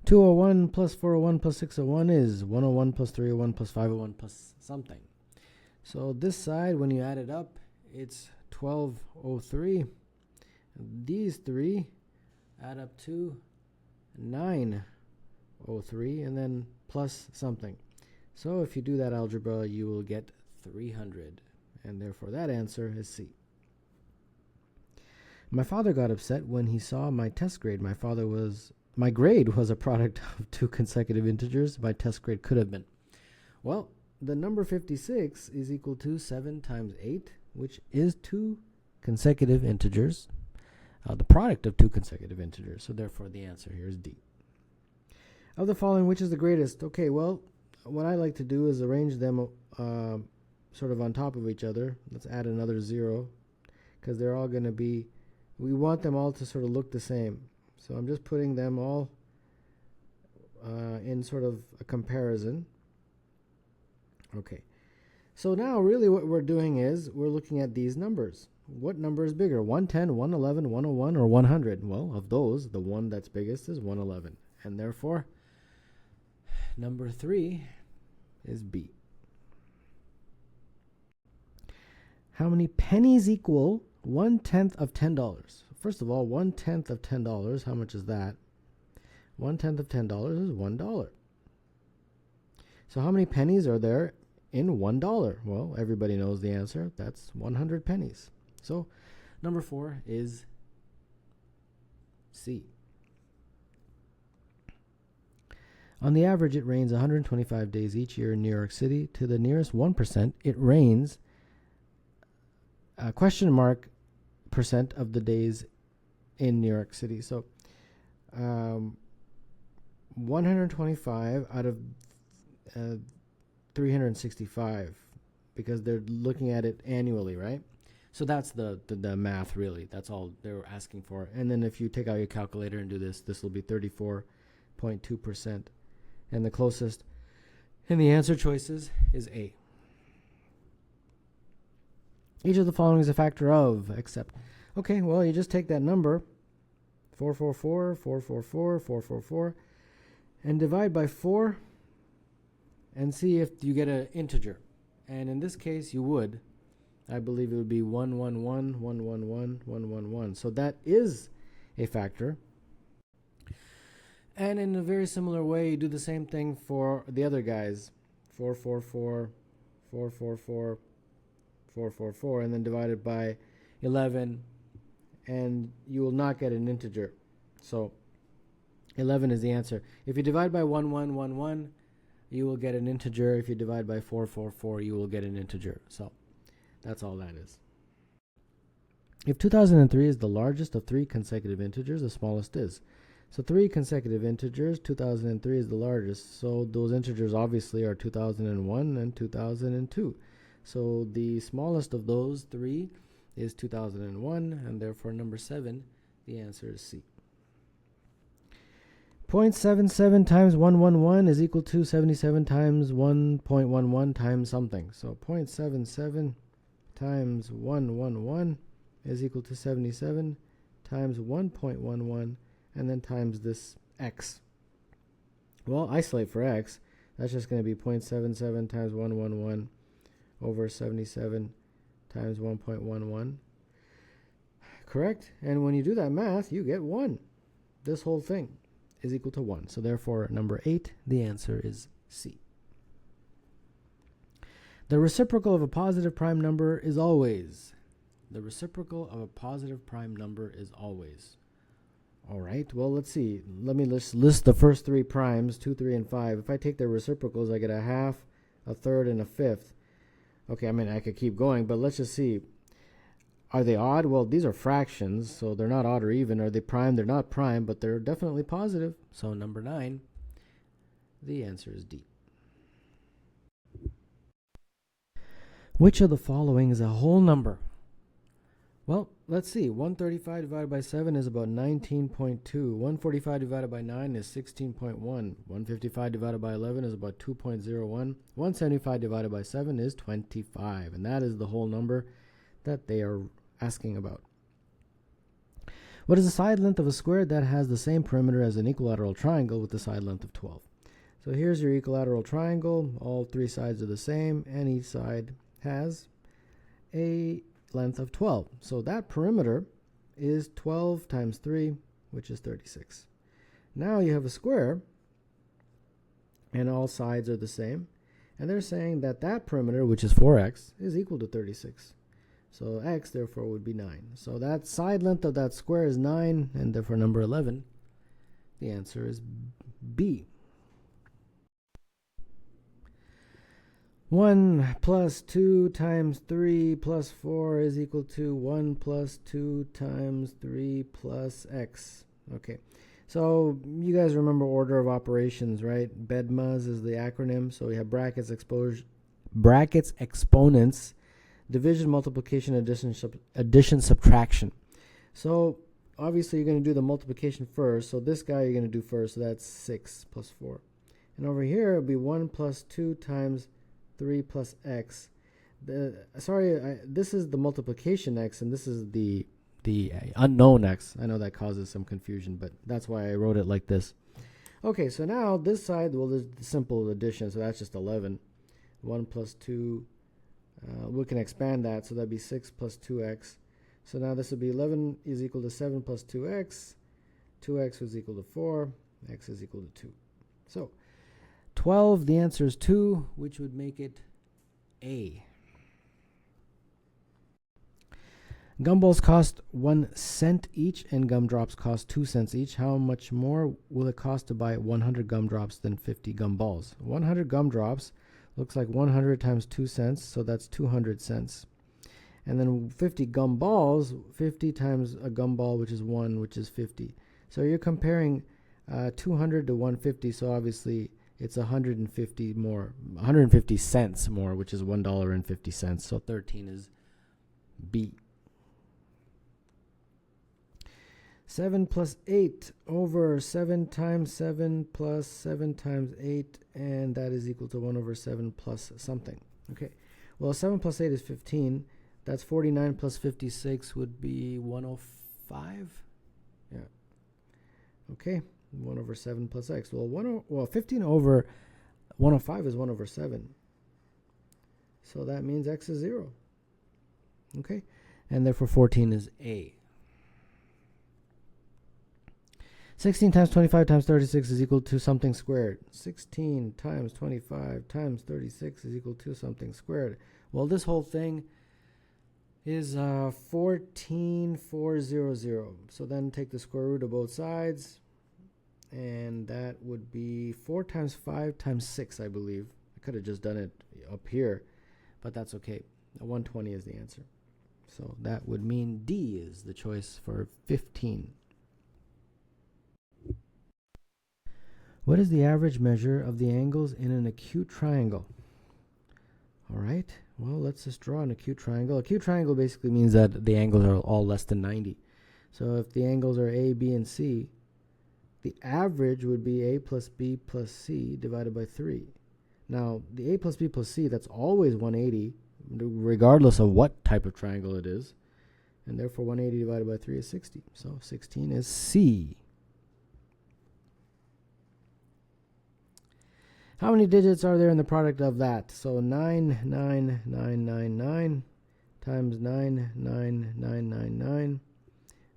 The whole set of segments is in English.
201 plus 401 plus 601 is 101 plus 301 plus 501 plus something. So this side, when you add it up, it's 1203. These three add up to 903, and then plus something. So if you do that algebra, you will get 300, and therefore that answer is C. My father got upset when he saw my test grade. My grade was a product of 2 consecutive integers. My test grade could have been. Well, the number 56 is equal to 7 times 8, which is 2 consecutive integers, the product of 2 consecutive integers. So therefore the answer here is D. Of the following, which is the greatest? Okay, well, what I like to do is arrange them sort of on top of each other. Let's add another 0, because they're all going to be, we want them all to sort of look the same. So I'm just putting them all in sort of a comparison. Okay, so now really what we're doing is we're looking at these numbers. What number is bigger, 110, 111, 101, or 100? Well, of those, the one that's biggest is 111. And therefore, number 3 is B. How many pennies equal 1/10 of $10? First of all, 1/10 of $10, how much is that? 1/10 of $10 is $1. So how many pennies are there in $1? Well, everybody knows the answer. That's 100 pennies. So number 4 is C. On the average, it rains 125 days each year in New York City. To the nearest 1%, it rains %% of the days in New York City. So 125 out of 365, because they're looking at it annually, right? So that's the math, really. That's all they're asking for. And then if you take out your calculator and do this, this will be 34.2%. And the closest in the answer choices is A. Each of the following is a factor of, except. Okay, well, you just take that number, 444, 444, 444, and divide by 4 and see if you get an integer. And in this case, you would. I believe it would be 111, 111, 111. So that is a factor. And in a very similar way, you do the same thing for the other guys. 444, 444, 444, and then divide it by 11, and you will not get an integer. So 11 is the answer. If you divide by 1111, you will get an integer. If you divide by 444, you will get an integer. So that's all that is. If 2003 is the largest of 3 consecutive integers, the smallest is. So 3 consecutive integers, 2003 is the largest. So those integers obviously are 2001 and 2002. So the smallest of those 3 is 2001, and therefore number 7, the answer is C. 0.77 times 111 is equal to 77 times 1.11 times something. So 0.77 times 111 is equal to 77 times 1.11, and then times this x. Well, isolate for x. That's just going to be 0.77 times 111 over 77 times 1.11. Correct? And when you do that math, you get 1. This whole thing is equal to 1. So therefore, number 8, the answer is C. The reciprocal of a positive prime number is always. The reciprocal of a positive prime number is always. All right, well, let's see. Let me list the first 3 primes, 2, 3, and 5. If I take their reciprocals, I get a half, a third, and a fifth. Okay, I mean, I could keep going, but let's just see. Are they odd? Well, these are fractions, so they're not odd or even. Are they prime? They're not prime, but they're definitely positive. So number 9, the answer is D. Which of the following is a whole number? Well, let's see. 135 divided by 7 is about 19.2. 145 divided by 9 is 16.1. 155 divided by 11 is about 2.01. 175 divided by 7 is 25. And that is the whole number that they are asking about. What is the side length of a square that has the same perimeter as an equilateral triangle with the side length of 12? So here's your equilateral triangle. All three sides are the same, and each side has a length of 12. So that perimeter is 12 times 3, which is 36. Now you have a square, and all sides are the same. And they're saying that that perimeter, which is 4x, is equal to 36. So x, therefore, would be 9. So that side length of that square is 9, and therefore number 11, the answer is B. 1 plus 2 times 3 plus 4 is equal to 1 plus 2 times 3 plus x. Okay, so you guys remember order of operations, right? BEDMAS is the acronym. So we have brackets, exponents, division, multiplication, addition, subtraction. So obviously you're going to do the multiplication first. So this guy you're going to do first. So that's 6 plus 4. And over here it'll be 1 plus 2 times 3 plus x. This is the multiplication x, and this is the unknown x. I know that causes some confusion, but that's why I wrote it like this. Okay, so now this side, well, there's simple addition, so that's just 11. 1 plus 2, we can expand that, so that'd be 6 plus 2x. So now this would be 11 is equal to 7 plus 2x. 2x was equal to 4. X is equal to 2. So 12, the answer is 2, which would make it A. Gumballs cost 1 cent each, and gumdrops cost 2 cents each. How much more will it cost to buy 100 gumdrops than 50 gumballs? 100 gumdrops looks like 100 times 2 cents, so that's 200 cents. And then 50 gumballs, 50 times a gumball, which is 1, which is 50. So you're comparing 200 to 150, so obviously it's 150 more, 150 cents more, which is $1.50. So 13 is B. 7 plus 8 over 7 times 7 plus 7 times 8, and that is equal to 1 over 7 plus something. Okay, well, 7 plus 8 is 15. That's 49 plus 56 would be 105. Yeah. Okay, 1 over 7 plus x. Well, 15 over 105 is 1 over 7. So that means x is 0. Okay, and therefore 14 is A. 16 times 25 times 36 is equal to something squared. 16 times 25 times 36 is equal to something squared. Well, this whole thing is 14,400. So then take the square root of both sides, and that would be 4 times 5 times 6, I believe. I could have just done it up here, but that's okay. 120 is the answer. So that would mean D is the choice for 15. What is the average measure of the angles in an acute triangle? All right, well, let's just draw an acute triangle. Acute triangle basically means that the angles are all less than 90. So if the angles are A, B, and C, the average would be A plus B plus C divided by 3. Now, the A plus B plus C, that's always 180, regardless of what type of triangle it is. And therefore, 180 divided by 3 is 60. So 16 is C. How many digits are there in the product of that? So 99999 times 99999,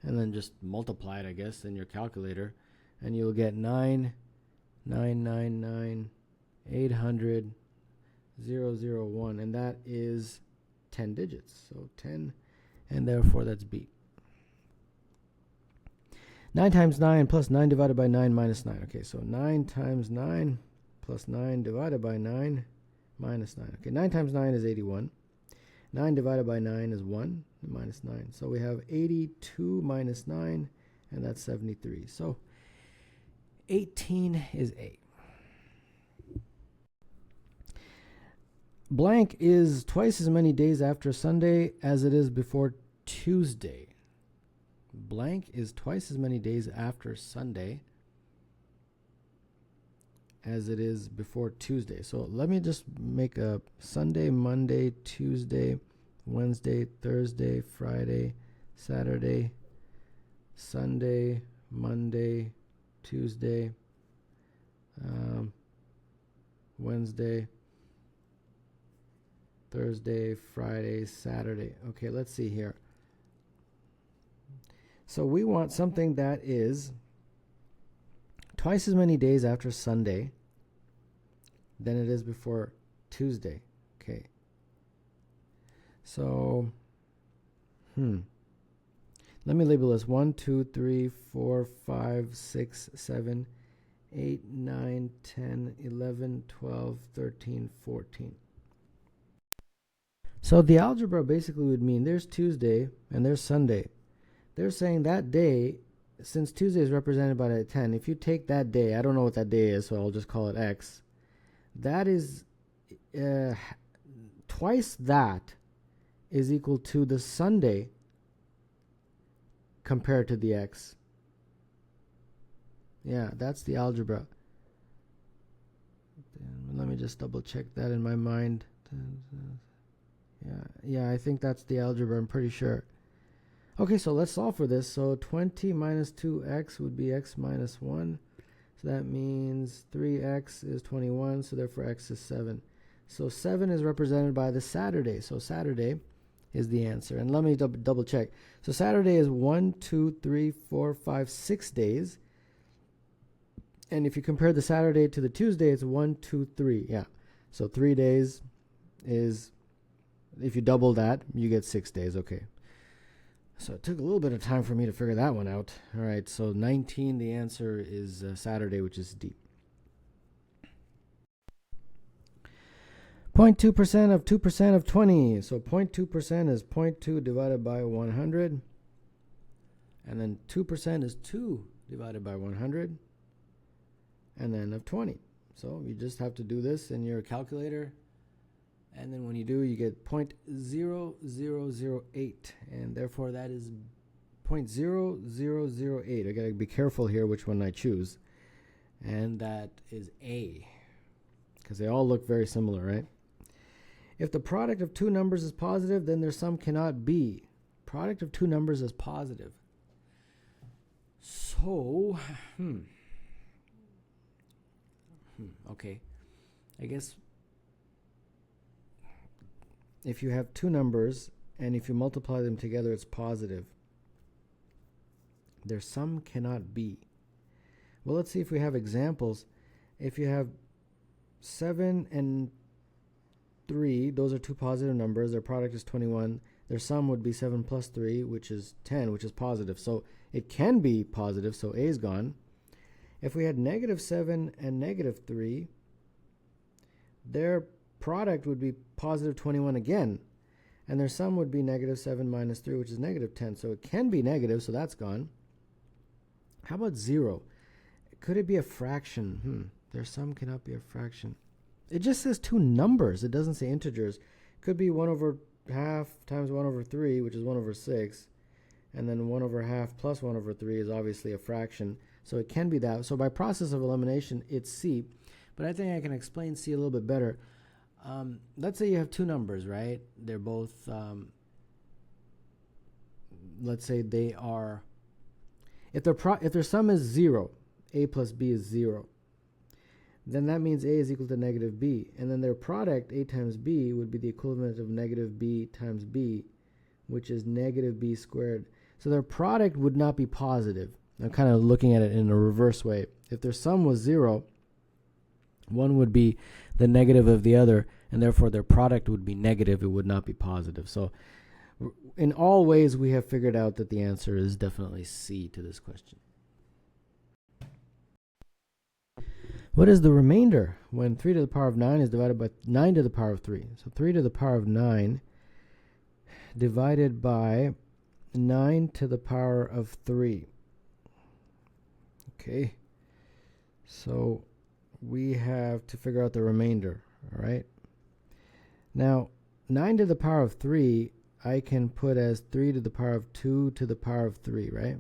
and then just multiply it, I guess, in your calculator, and you'll get 9999800,001, and that is 10 digits. So 10, and therefore that's B. 9 times 9 plus 9 divided by 9 minus 9. Okay, so 9 times 9 plus 9 divided by 9 minus 9. Okay, 9 times 9 is 81. 9 divided by 9 is 1 minus 9. So we have 82 minus 9, and that's 73. So 18 is A. Blank is twice as many days after Sunday as it is before Tuesday. Blank is twice as many days after Sunday as it is before Tuesday. So let me just make a Sunday, Monday, Tuesday, Wednesday, Thursday, Friday, Saturday, Sunday, Monday, Tuesday, Wednesday, Thursday, Friday, Saturday. Okay, let's see here. So we want something that is twice as many days after Sunday than it is before Tuesday. Okay. So, let me label this 1, 2, 3, 4, 5, 6, 7, 8, 9, 10, 11, 12, 13, 14. So the algebra basically would mean there's Tuesday and there's Sunday. They're saying that day, since Tuesday is represented by a 10, if you take that day, I don't know what that day is, so I'll just call it X. That is twice that is equal to the Sunday compared to the X. Yeah, that's the algebra. Let me just double check that in my mind. Yeah, I think that's the algebra, I'm pretty sure. Okay, so let's solve for this. So 20 minus 2x would be x minus 1. So that means 3x is 21, so therefore x is 7. So 7 is represented by the Saturday. So Saturday is the answer. And let me double check. So Saturday is 1, 2, 3, 4, 5, 6 days. And if you compare the Saturday to the Tuesday, it's 1, 2, 3. Yeah. So 3 days is, if you double that, you get 6 days. Okay. So it took a little bit of time for me to figure that one out. All right, so 19, the answer is Saturday, which is D. 0.2% of 2% of 20. So 0.2% is 0.2 divided by 100. And then 2% is 2 divided by 100. And then of 20. So you just have to do this in your calculator. And then when you do, you get 0.0008, and therefore that is 0.0008. I gotta be careful here which one I choose. And that is A, because they all look very similar, right? If the product of two numbers is positive, then their sum cannot be. Product of two numbers is positive. So, okay. I guess if you have two numbers and if you multiply them together, it's positive. Their sum cannot be. Well, let's see if we have examples. If you have 7 and 3, those are two positive numbers. Their product is 21. Their sum would be 7 plus 3, which is 10, which is positive. So it can be positive, so A is gone. If we had -7 and -3, their product would be positive 21 again, and their sum would be -7 minus 3, which is -10. So it can be negative, so that's gone. How about 0? Could it be a fraction? Their sum cannot be a fraction. It just says two numbers. It doesn't say integers. Could be 1/2 times 1/3, which is 1/6, and then 1/2 plus 1/3 is obviously a fraction. So it can be that. So by process of elimination, it's C. But I think I can explain C a little bit better. Let's say you have two numbers, right? They're both, let's say they are, if their sum is 0, A plus B is 0, then that means A is equal to -B. And then their product, A times B, would be the equivalent of -B times B, which is -B squared. So their product would not be positive. I'm kind of looking at it in a reverse way. If their sum was 0, one would be the negative of the other, and therefore their product would be negative. It would not be positive. So in all ways, we have figured out that the answer is definitely C to this question. What is the remainder when 3 to the power of 9 is divided by 9 to the power of 3? So 3 to the power of 9 divided by 9 to the power of 3. Okay. So we have to figure out the remainder, all right? Now, 9 to the power of 3, I can put as 3 to the power of 2 to the power of 3, right?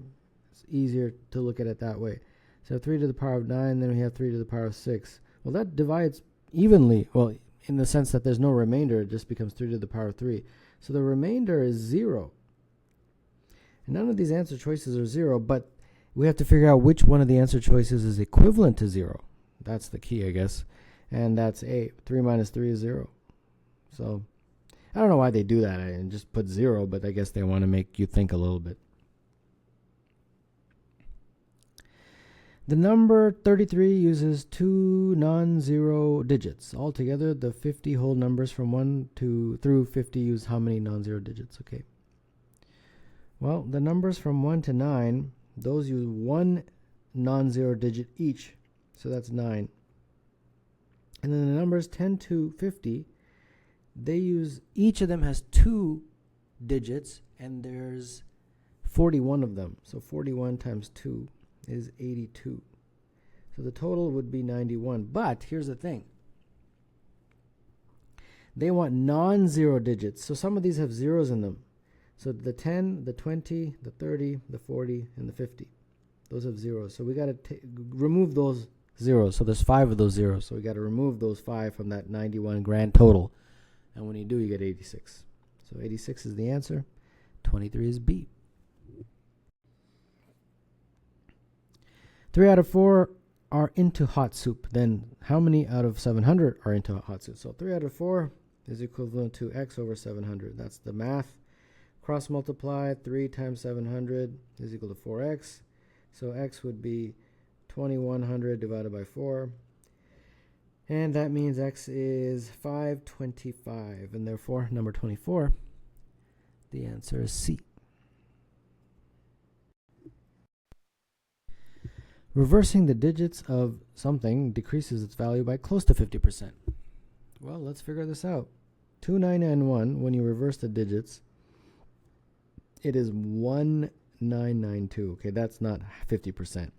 It's easier to look at it that way. So 3 to the power of 9, then we have 3 to the power of 6. Well, that divides evenly, well, in the sense that there's no remainder, it just becomes 3 to the power of 3. So the remainder is 0. And none of these answer choices are 0, but we have to figure out which one of the answer choices is equivalent to 0. That's the key, I guess. And that's A. 3 minus 3 is 0. So I don't know why they do that and just put 0, but I guess they want to make you think a little bit. The number 33 uses 2 non-zero digits. Altogether, the 50 whole numbers from 1 through 50 use how many non-zero digits? Okay. Well, the numbers from 1 to 9, those use 1 non-zero digit each. So that's 9. And then the numbers 10 to 50, each of them has 2 digits, and there's 41 of them. So 41 times 2 is 82. So the total would be 91. But here's the thing. They want non-zero digits. So some of these have zeros in them. So the 10, the 20, the 30, the 40, and the 50. Those have zeros. So we got to remove those zeros. So there's 5 of those zeros. So we got to remove those 5 from that 91 grand total. And when you do, you get 86. So 86 is the answer. 23 is B. 3 out of 4 are into hot soup. Then how many out of 700 are into hot soup? So 3 out of 4 is equivalent to x over 700. That's the math. Cross multiply. 3 times 700 is equal to 4x. So x would be 2100 divided by 4. And that means x is 525. And therefore, number 24, the answer is C. Reversing the digits of something decreases its value by close to 50%. Well, let's figure this out. 2, 9, and 1, when you reverse the digits, it is 1992. Okay, that's not 50%.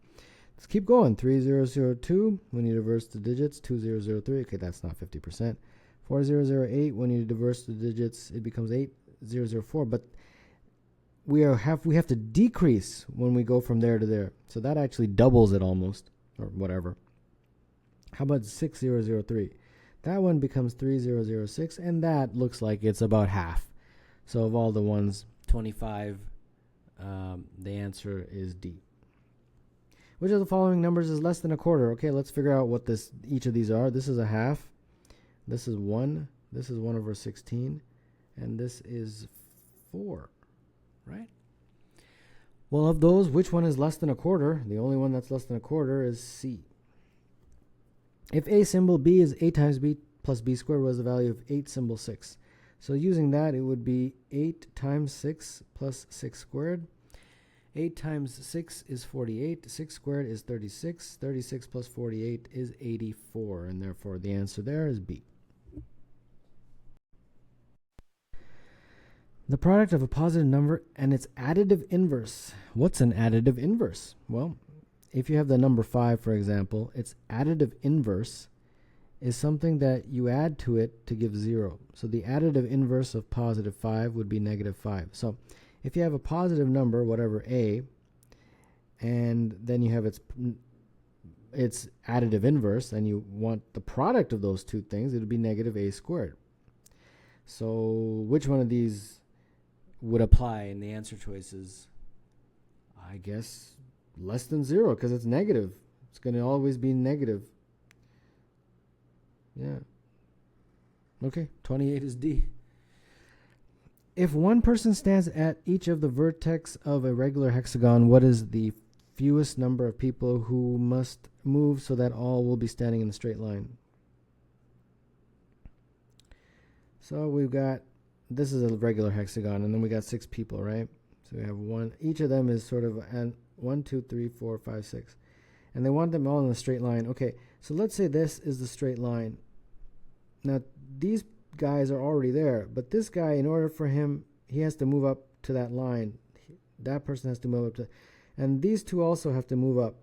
Let's keep going. 3002, when you reverse the digits, 2003. Okay, that's not 50%. 4008, when you reverse the digits, it becomes 8004. But we have to decrease when we go from there to there. So that actually doubles it almost, or whatever. How about 6003? That one becomes 3006, and that looks like it's about half. So of all the ones, 25, the answer is D. Which of the following numbers is less than a quarter? Okay, let's figure out what each of these are. This is a half. This is 1. This is 1 over 16. And this is 4. Right? Well, of those, which one is less than a quarter? The only one that's less than a quarter is C. If A symbol B is A times B plus B squared, what is the value of 8 symbol 6? So using that, it would be 8 times 6 plus 6 squared. 8 times 6 is 48. 6 squared is 36. 36 plus 48 is 84. And therefore, the answer there is B. The product of a positive number and its additive inverse. What's an additive inverse? Well, if you have the number 5, for example, its additive inverse is something that you add to it to give 0. So the additive inverse of positive 5 would be negative 5. So if you have a positive number, whatever A, and then you have its additive inverse, and you want the product of those two things, it would be negative A squared. So which one of these would apply in the answer choices? I guess less than 0, because it's negative. It's going to always be negative. Yeah. Okay, 28 is D. If one person stands at each of the vertex of a regular hexagon, what is the fewest number of people who must move so that all will be standing in a straight line? So we've got, this is a regular hexagon, and then we got 6 people, right? So we have one, each of them is sort of an 1, 2, 3, 4, 5, 6. And they want them all in a straight line. Okay, so let's say this is the straight line. Now, these guys are already there, but this guy, in order for him, he has to move up to that line. That person has to move up to, and these two also have to move up.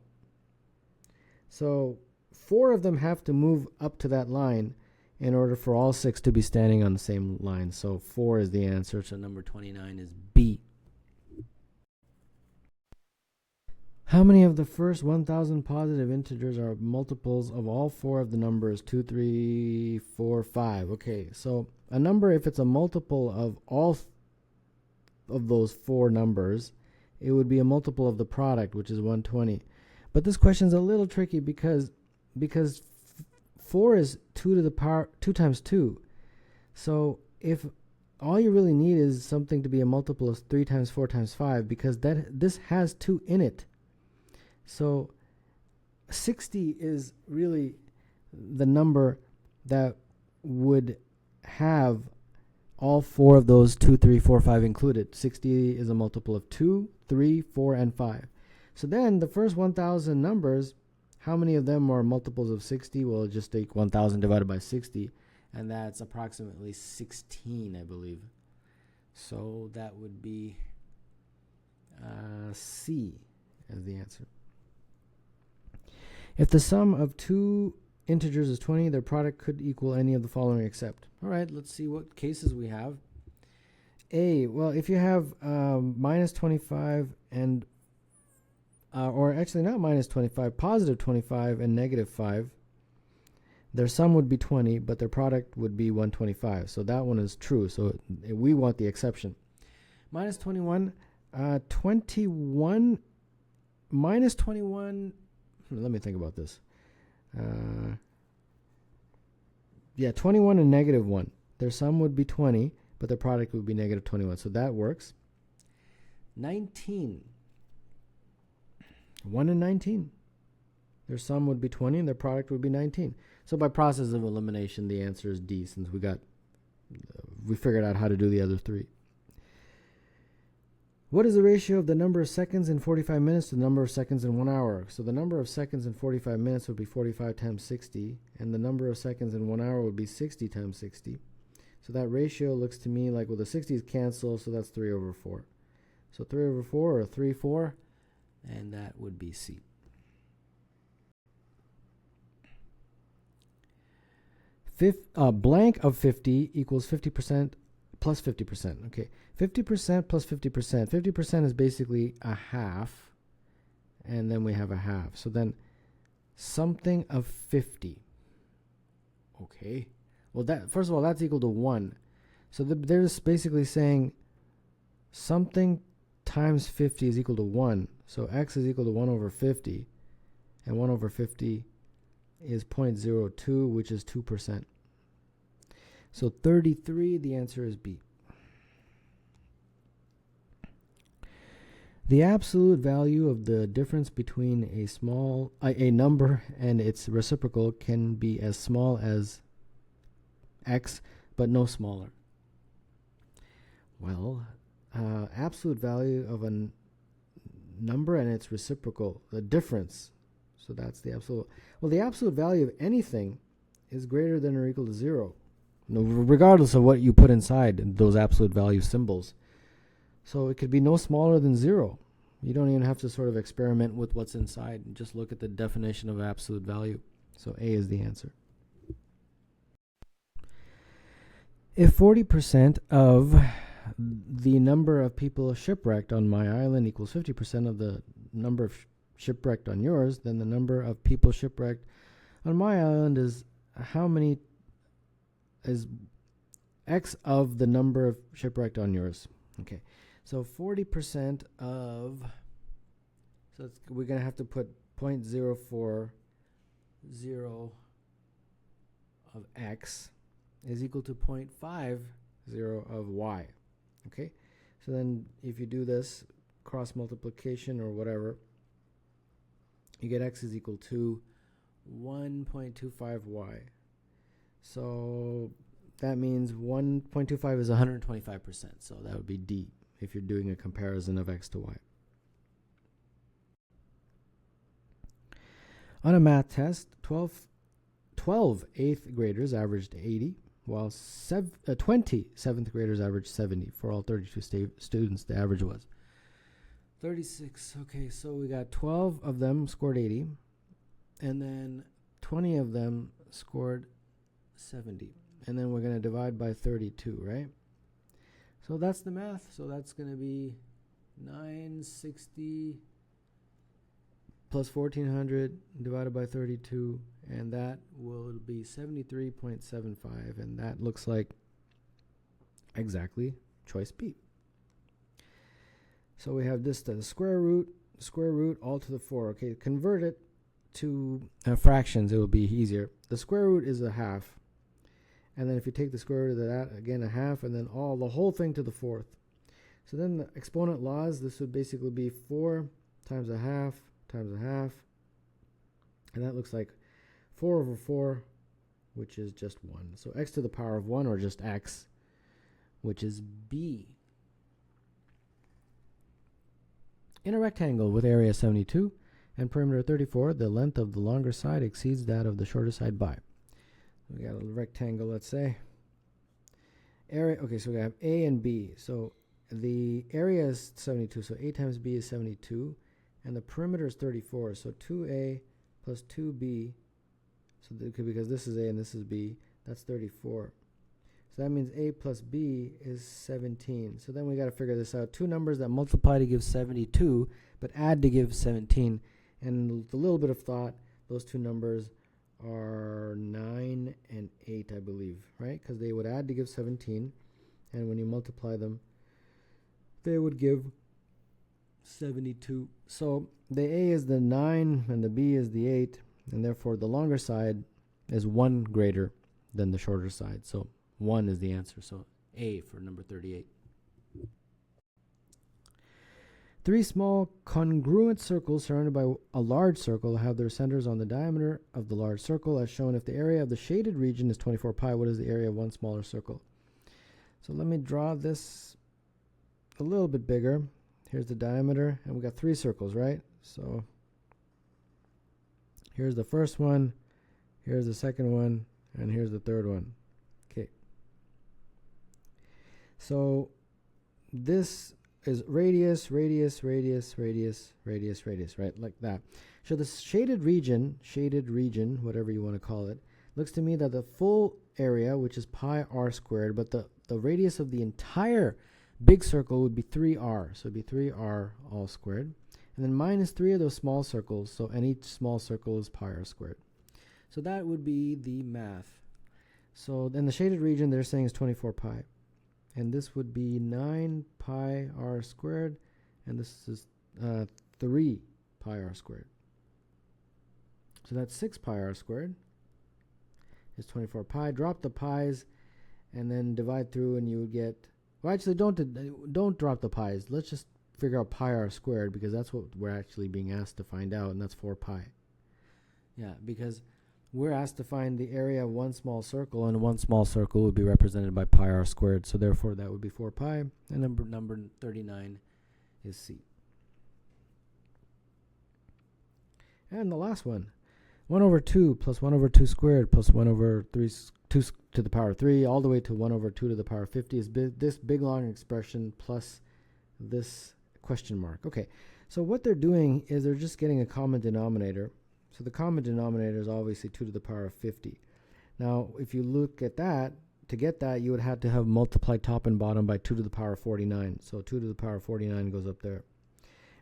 So 4 of them have to move up to that line in order for all 6 to be standing on the same line. So 4 is the answer. So number 29 is B. How many of the first 1,000 positive integers are multiples of all 4 of the numbers 2, 3, 4, 5? Okay, so a number, if it's a multiple of all of those 4 numbers, it would be a multiple of the product, which is 120. But this question's a little tricky because 4 is 2 to the power 2 times 2. So if all you really need is something to be a multiple of 3 times 4 times 5, because this has 2 in it. So 60 is really the number that would have all 4 of those 2, 3, 4, 5 included. 60 is a multiple of 2, 3, 4, and 5. So then the first 1,000 numbers, how many of them are multiples of 60? Well, just take 1,000 divided by 60, and that's approximately 16, I believe. So that would be C as the answer. If the sum of two integers is 20, their product could equal any of the following except. All right, let's see what cases we have. A, well, if you have minus 25 and, or actually not minus 25, positive 25 and negative 5, their sum would be 20, but their product would be 125. So that one is true. So we want the exception. Minus 21, 21, minus 21, let me think about this. Yeah, 21 and negative 1. Their sum would be 20, but their product would be negative 21. So that works. 19. 1 and 19. Their sum would be 20, and their product would be 19. So by process of elimination, the answer is D, since we figured out how to do the other 3. What is the ratio of the number of seconds in 45 minutes to the number of seconds in 1 hour? So the number of seconds in 45 minutes would be 45 times 60, and the number of seconds in 1 hour would be 60 times 60. So that ratio looks to me like, well, the 60s cancel, so that's 3 over 4. So 3 over 4, or 3, 4, and that would be C. Blank of 50 equals 50% plus 50%. Okay, 50% plus 50%. 50% is basically a half, and then we have a half. So then something of 50. Okay, well, that first of all, that's equal to 1. So they're just basically saying something times 50 is equal to 1. So x is equal to 1 over 50, and 1 over 50 is 0.02, which is 2%. So 33, the answer is B. The absolute value of the difference between a number and its reciprocal can be as small as x, but no smaller. Well, absolute value of a number and its reciprocal, the difference. So that's the absolute. Well, the absolute value of anything is greater than or equal to 0. No, regardless of what you put inside those absolute value symbols. So it could be no smaller than 0. You don't even have to sort of experiment with what's inside. Just look at the definition of absolute value. So A is the answer. If 40% of the number of people shipwrecked on my island equals 50% of the number of shipwrecked on yours, then the number of people shipwrecked on my island is how many is x of the number of shipwrecked on yours. Okay, so 40% of, so we're going to have to put 0.040 of x is equal to 0.50 of y. Okay, so then if you do this cross multiplication or whatever, you get x is equal to 1.25y. So that means 1.25 is 125%. So that would be D if you're doing a comparison of x to y. On a math test, 12 8th graders averaged 80, while 20 7th graders averaged 70. For all 32 students, the average was 36. Okay, so we got 12 of them scored 80, and then 20 of them scored 70. And then we're going to divide by 32, right? So that's the math. So that's going to be 960 plus 1400 divided by 32, and that will be 73.75, and that looks like exactly choice B. So we have this, the square root, all to the 4. Okay, convert it to fractions, it will be easier. The square root is a half. And then if you take the square root of that, again a half, and then the whole thing to the 4th. So then the exponent laws, this would basically be 4 times a half times a half. And that looks like 4 over 4, which is just 1. So x to the power of 1, or just x, which is b. In a rectangle with area 72 and perimeter 34, the length of the longer side exceeds that of the shorter side by. We got a rectangle, let's say. Area, okay, so we have A and B. So the area is 72, so A times B is 72, and the perimeter is 34, so 2A plus 2B, so because this is A and this is B, that's 34. So that means A plus B is 17. So then we got to figure this out. Two numbers that multiply to give 72, but add to give 17. And with a little bit of thought, those two numbers are 9 and 8, I believe, right? Because they would add to give 17, and when you multiply them, they would give 72. So the A is the 9 and the B is the 8, and therefore the longer side is 1 greater than the shorter side. So 1 is the answer. So A for number 38. 3 small congruent circles surrounded by a large circle have their centers on the diameter of the large circle, as shown. If the area of the shaded region is 24 pi, what is the area of one smaller circle? So let me draw this a little bit bigger. Here's the diameter, and we got 3 circles, right? So here's the first one, here's the second one, and here's the third one. Okay. So this is radius, radius, radius, radius, radius, radius, right? Like that. So the shaded region, whatever you want to call it, looks to me that the full area, which is pi r squared, but the radius of the entire big circle would be 3r. So it would be 3r all squared. And then minus 3 of those small circles, so and each small circle is pi r squared. So that would be the math. So then the shaded region they're saying is 24 pi. And this would be 9 pi r squared, and this is 3 pi r squared. So that's 6 pi r squared is 24 pi. Drop the pi's and then divide through, and you would get, well, actually don't drop the pi's. Let's just figure out pi r squared, because that's what we're actually being asked to find out, and that's 4 pi. Yeah, because we're asked to find the area of one small circle, and one small circle would be represented by pi r squared. So therefore that would be 4 pi, and number 39 is C. And the last one, 1 over 2 plus 1 over 2 squared plus 1 over 2 to the power 3 all the way to 1 over 2 to the power 50 is this big long expression plus this question mark. Okay, so what they're doing is they're just getting a common denominator. So the common denominator is obviously 2 to the power of 50. Now, if you look at that, to get that, you would have to have multiplied top and bottom by 2 to the power of 49. So 2 to the power of 49 goes up there.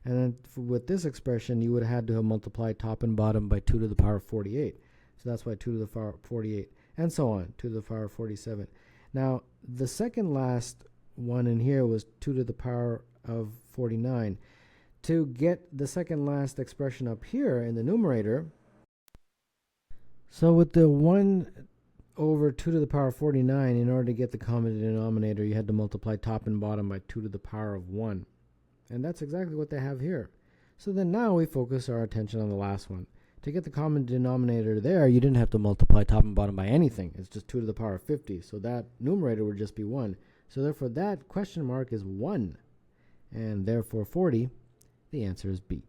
And then with this expression, you would have had to have multiplied top and bottom by 2 to the power of 48. So that's why 2 to the power of 48, and so on, 2 to the power of 47. Now, the second last one in here was 2 to the power of 49. To get the second last expression up here in the numerator, so with the 1 over 2 to the power of 49, in order to get the common denominator, you had to multiply top and bottom by 2 to the power of 1. And that's exactly what they have here. So then now we focus our attention on the last one. To get the common denominator there, you didn't have to multiply top and bottom by anything. It's just 2 to the power of 50. So that numerator would just be 1. So therefore that question mark is 1. And therefore 40, the answer is B.